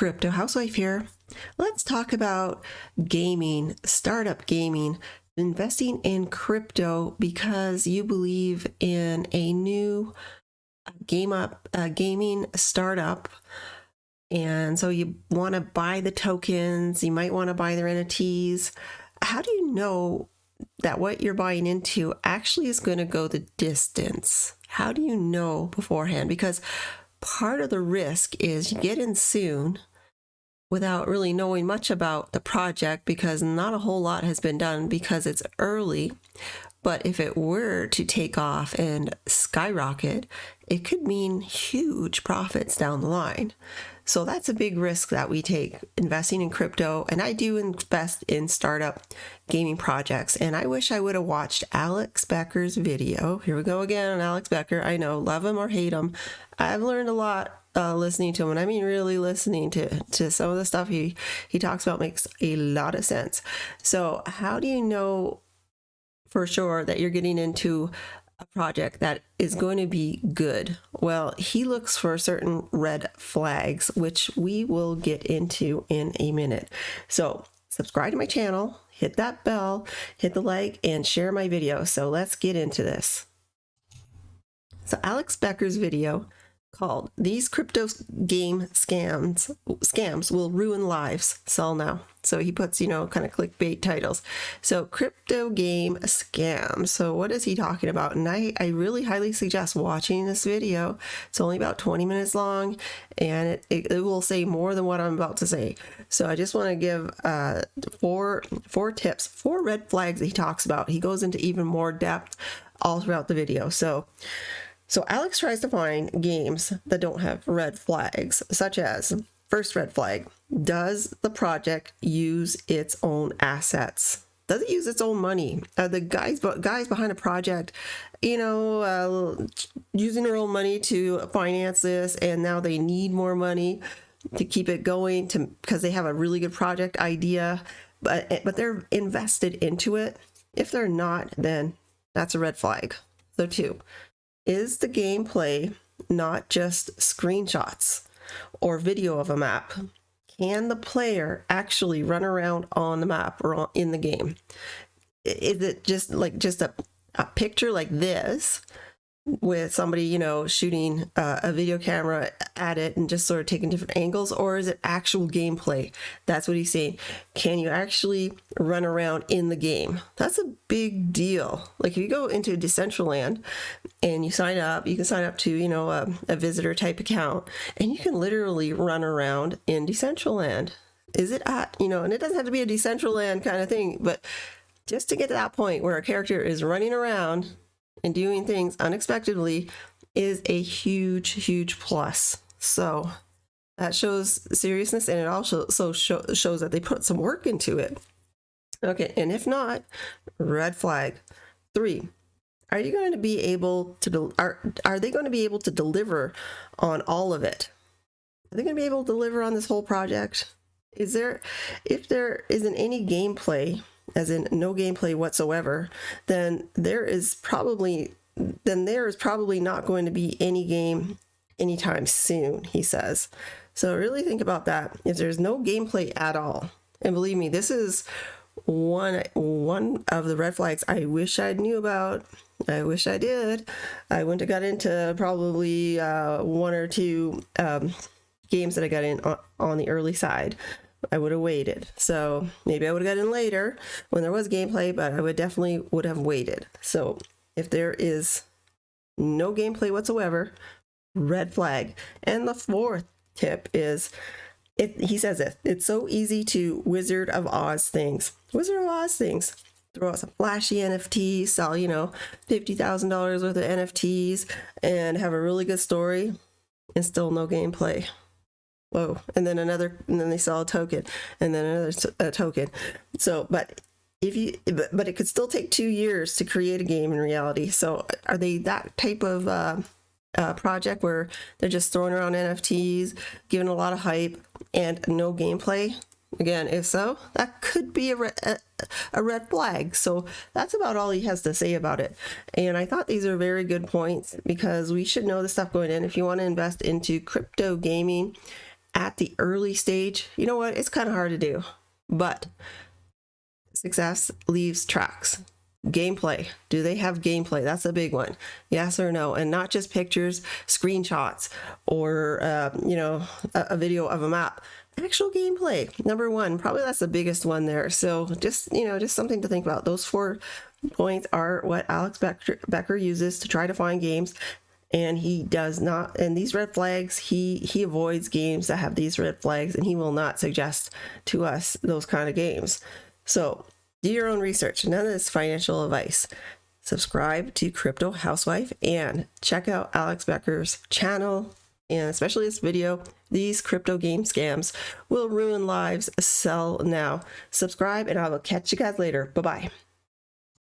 Crypto Housewife here. Let's talk about gaming, startup gaming, investing in crypto because you believe in a new gaming startup. And so you want to buy the tokens, you might want to buy their NFTs. How do you know that what you're buying into actually is going to go the distance? How do you know beforehand? Because part of the risk is you get in soon without really knowing much about the project because not a whole lot has been done because it's early. But if it were to take off and skyrocket, it could mean huge profits down the line. So that's a big risk that we take investing in crypto. And I do invest in startup gaming projects. And I wish I would have watched Alex Becker's video. Here we go again on Alex Becker. I know, love him or hate him. I've learned a lot listening to him. And I mean, really listening to some of the stuff he talks about makes a lot of sense. So how do you know for sure that you're getting into a project that is going to be good? Well, he looks for certain red flags, which we will get into in a minute. So subscribe to my channel, hit that bell, hit the like, and share my video. So let's get into this. So Alex Becker's video called "These Crypto Game Scams Will Ruin Lives, Sell Now." So he puts, kind of clickbait titles. So crypto game scam. So what is he talking about? And I really highly suggest watching this video. It's only about 20 minutes long and it will say more than what I'm about to say. So I just want to give four tips, 4 red flags that he talks about. He goes into even more depth all throughout the video. So Alex tries to find games that don't have red flags, such as, first red flag, does the project use its own assets? Does it use its own money? Are the guys behind a project, using their own money to finance this, and now they need more money to keep it going because they have a really good project idea, but they're invested into it? If they're not, then that's a red flag. So 2. Is the gameplay not just screenshots or video of a map? Can the player actually run around on the map or in the game? Is it just a picture like this with somebody, shooting a video camera at it and just sort of taking different angles? Or is it actual gameplay? That's what he's saying. Can you actually run around in the game? That's a big deal. Like if you go into Decentraland and you can sign up to, a visitor type account, and you can literally run around in Decentraland. Is it and it doesn't have to be a Decentraland kind of thing, but just to get to that point where a character is running around and doing things unexpectedly is a huge plus. So that shows seriousness, and it also shows that they put some work into it. Okay, and if not, red flag. 3. Are you going to be able to are they going to be able to deliver on all of it? Are they going to be able to deliver on this whole project? If there isn't any gameplay, as in no gameplay whatsoever, then there is probably not going to be any game anytime soon, he says. So really think about that. If there's no gameplay at all, and believe me, this is one of the red flags I wish I knew about. I wish I did. I wouldn't have got into probably 1 or 2 games that I got in on the early side. I would have waited. So maybe I would have got in later when there was gameplay, but I would have waited. So if there is no gameplay whatsoever, red flag. And the 4th tip is, he says it's so easy to Wizard of Oz things. Wizard of Oz things. Throw out some flashy NFTs, sell, $50,000 worth of NFTs, and have a really good story, and still no gameplay. Whoa. And then they sell a token, and then another token. So, but it could still take 2 years to create a game in reality. So are they that type of project where they're just throwing around NFTs, giving a lot of hype, and no gameplay? Again, if so, that could be a red flag. So that's about all he has to say about it. And I thought these are very good points because we should know the stuff going in. If you want to invest into crypto gaming, at the early stage, you know what? It's kind of hard to do, but success leaves tracks. Gameplay. Do they have gameplay? That's a big one. Yes or no? And not just pictures, screenshots, or, a video of a map. Actual gameplay. Number one, probably that's the biggest one there. So just something to think about. Those 4 points are what Alex Becker uses to try to find games. And he does not, and these red flags, he avoids games that have these red flags, and he will not suggest to us those kind of games. So do your own research. None of this financial advice. Subscribe to Crypto Housewife and check out Alex Becker's channel, and especially this video. These crypto game scams will ruin lives. Sell now. Subscribe, and I will catch you guys later. Bye-bye.